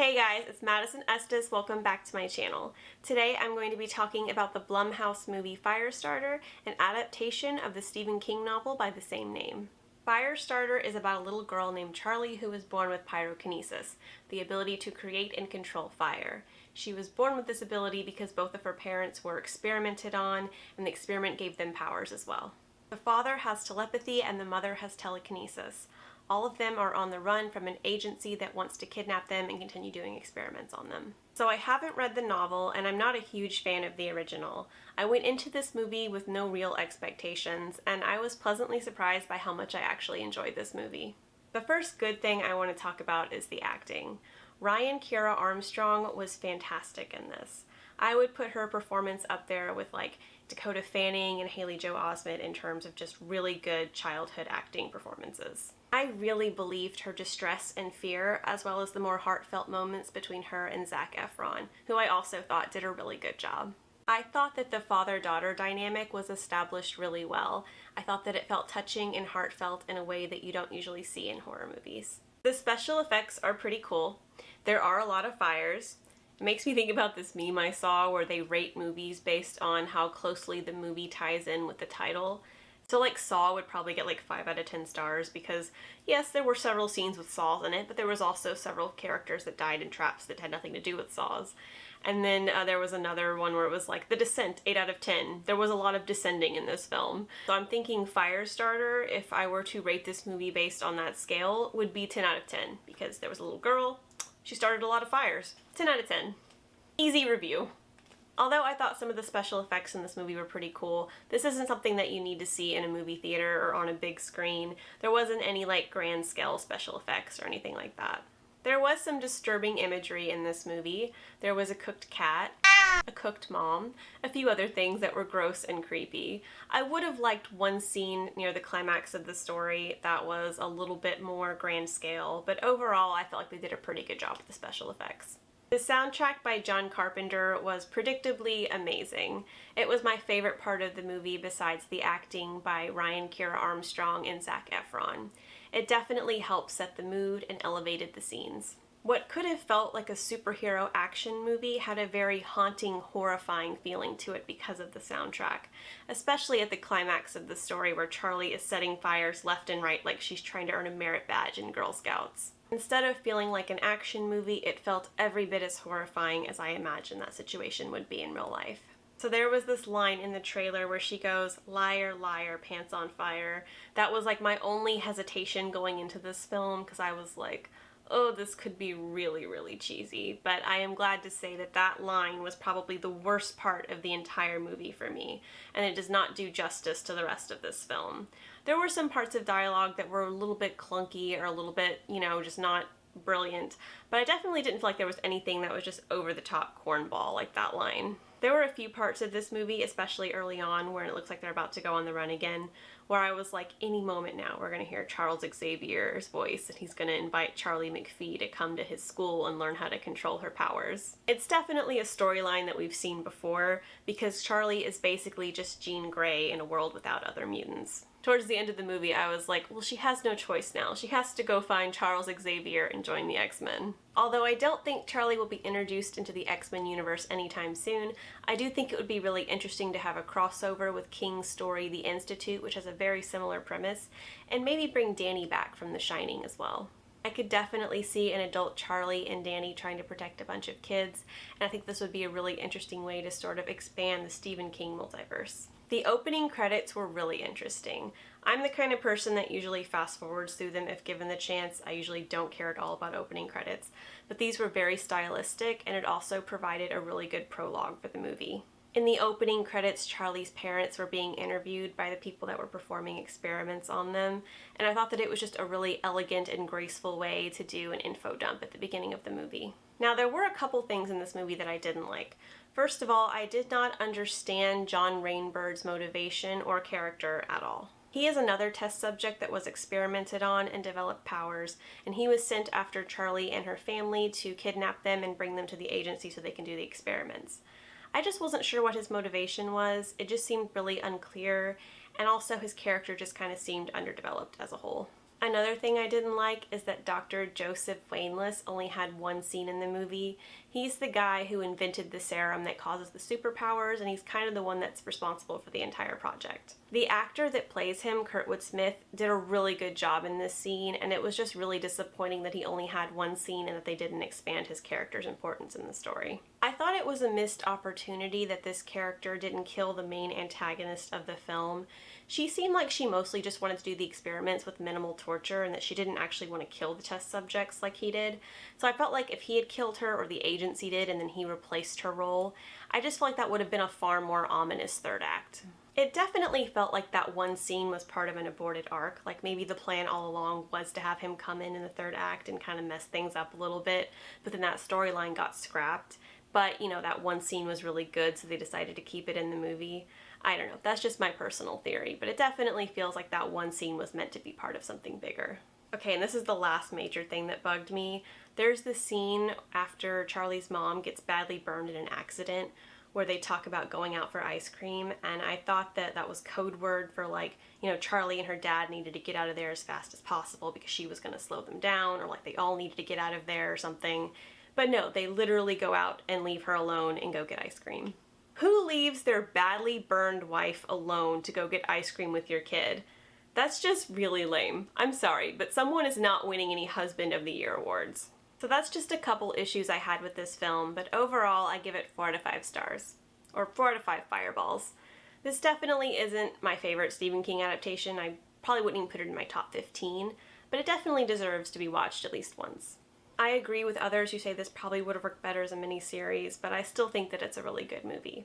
Hey guys, it's Madison Estes. Welcome back to my channel. Today I'm going to be talking about the Blumhouse movie Firestarter, an adaptation of the Stephen King novel by the same name. Firestarter is about a little girl named Charlie who was born with pyrokinesis, the ability to create and control fire. She was born with this ability because both of her parents were experimented on, and the experiment gave them powers as well. The father has telepathy and the mother has telekinesis. All of them are on the run from an agency that wants to kidnap them and continue doing experiments on them. So I haven't read the novel, and I'm not a huge fan of the original. I went into this movie with no real expectations, and I was pleasantly surprised by how much I actually enjoyed this movie. The first good thing I want to talk about is the acting. Ryan Kiera Armstrong was fantastic in this. I would put her performance up there with like Dakota Fanning and Haley Joel Osment in terms of just really good childhood acting performances. I really believed her distress and fear, as well as the more heartfelt moments between her and Zac Efron, who I also thought did a really good job. I thought that the father-daughter dynamic was established really well. I thought that it felt touching and heartfelt in a way that you don't usually see in horror movies. The special effects are pretty cool. There are a lot of fires. It makes me think about this meme I saw where they rate movies based on how closely the movie ties in with the title. So like Saw would probably get like 5 out of 10 stars because yes, there were several scenes with saws in it, but there was also several characters that died in traps that had nothing to do with saws. And then there was another one where it was like The Descent, 8 out of 10. There was a lot of descending in this film. So I'm thinking Firestarter, if I were to rate this movie based on that scale, would be 10 out of 10 because there was a little girl, she started a lot of fires. 10 out of 10. Easy review. Although I thought some of the special effects in this movie were pretty cool, this isn't something that you need to see in a movie theater or on a big screen. There wasn't any like grand scale special effects or anything like that. There was some disturbing imagery in this movie. There was a cooked cat, a cooked mom, a few other things that were gross and creepy. I would have liked one scene near the climax of the story that was a little bit more grand scale, but overall I felt like they did a pretty good job with the special effects. The soundtrack by John Carpenter was predictably amazing. It was my favorite part of the movie besides the acting by Ryan Kiera Armstrong and Zac Efron. It definitely helped set the mood and elevated the scenes. What could have felt like a superhero action movie had a very haunting, horrifying feeling to it because of the soundtrack, especially at the climax of the story where Charlie is setting fires left and right like she's trying to earn a merit badge in Girl Scouts. Instead of feeling like an action movie, it felt every bit as horrifying as I imagined that situation would be in real life. So there was this line in the trailer where she goes, "Liar, liar, pants on fire." That was like my only hesitation going into this film because I was like, oh, this could be really, really cheesy. But I am glad to say that that line was probably the worst part of the entire movie for me, and it does not do justice to the rest of this film. There were some parts of dialogue that were a little bit clunky or a little bit, just not brilliant, but I definitely didn't feel like there was anything that was just over the top cornball like that line. There were a few parts of this movie, especially early on, where it looks like they're about to go on the run again, where I was like, any moment now we're going to hear Charles Xavier's voice and he's going to invite Charlie McPhee to come to his school and learn how to control her powers. It's definitely a storyline that we've seen before because Charlie is basically just Jean Grey in a world without other mutants. Towards the end of the movie, I was like, well, she has no choice now. She has to go find Charles Xavier and join the X-Men. Although I don't think Charlie will be introduced into the X-Men universe anytime soon, I do think it would be really interesting to have a crossover with King's story, The Institute, which has a very similar premise, and maybe bring Danny back from The Shining as well. I could definitely see an adult Charlie and Danny trying to protect a bunch of kids, and I think this would be a really interesting way to sort of expand the Stephen King multiverse. The opening credits were really interesting. I'm the kind of person that usually fast forwards through them if given the chance. I usually don't care at all about opening credits, but these were very stylistic, and it also provided a really good prologue for the movie. In the opening credits, Charlie's parents were being interviewed by the people that were performing experiments on them, and I thought that it was just a really elegant and graceful way to do an info dump at the beginning of the movie. Now, there were a couple things in this movie that I didn't like. First of all, I did not understand John Rainbird's motivation or character at all. He is another test subject that was experimented on and developed powers, and he was sent after Charlie and her family to kidnap them and bring them to the agency so they can do the experiments. I just wasn't sure what his motivation was. It just seemed really unclear, and also his character just kind of seemed underdeveloped as a whole. Another thing I didn't like is that Dr. Joseph Wainless only had one scene in the movie. He's the guy who invented the serum that causes the superpowers, and he's kind of the one that's responsible for the entire project. The actor that plays him, Kurtwood Smith, did a really good job in this scene, and it was just really disappointing that he only had one scene and that they didn't expand his character's importance in the story. I thought it was a missed opportunity that this character didn't kill the main antagonist of the film. She seemed like she mostly just wanted to do the experiments with minimal torture and that she didn't actually want to kill the test subjects like he did. So I felt like if he had killed her or the agency did and then he replaced her role, I just felt like that would have been a far more ominous third act. It definitely felt like that one scene was part of an aborted arc, like maybe the plan all along was to have him come in the third act and kind of mess things up a little bit, but then that storyline got scrapped. But, you know, that one scene was really good, so they decided to keep it in the movie. I don't know, that's just my personal theory, but it definitely feels like that one scene was meant to be part of something bigger. Okay, and this is the last major thing that bugged me. There's this scene after Charlie's mom gets badly burned in an accident where they talk about going out for ice cream, and I thought that that was code word for, like, you know, Charlie and her dad needed to get out of there as fast as possible because she was going to slow them down, or like they all needed to get out of there or something. But no, they literally go out and leave her alone and go get ice cream. Who leaves their badly burned wife alone to go get ice cream with your kid? That's just really lame. I'm sorry, but someone is not winning any Husband of the Year awards. So that's just a couple issues I had with this film, but overall I give it 4 out of 5 stars. Or 4 out of 5 fireballs. This definitely isn't my favorite Stephen King adaptation. I probably wouldn't even put it in my top 15, but it definitely deserves to be watched at least once. I agree with others who say this probably would have worked better as a miniseries, but I still think that it's a really good movie.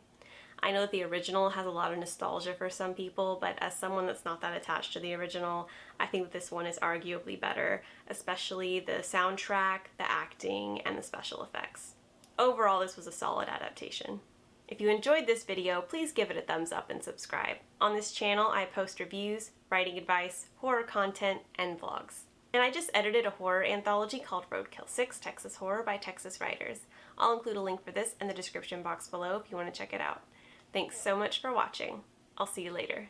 I know that the original has a lot of nostalgia for some people, but as someone that's not that attached to the original, I think that this one is arguably better, especially the soundtrack, the acting, and the special effects. Overall, this was a solid adaptation. If you enjoyed this video, please give it a thumbs up and subscribe. On this channel, I post reviews, writing advice, horror content, and vlogs. And I just edited a horror anthology called Roadkill 6 Texas Horror by Texas Writers. I'll include a link for this in the description box below if you want to check it out. Thanks so much for watching. I'll see you later.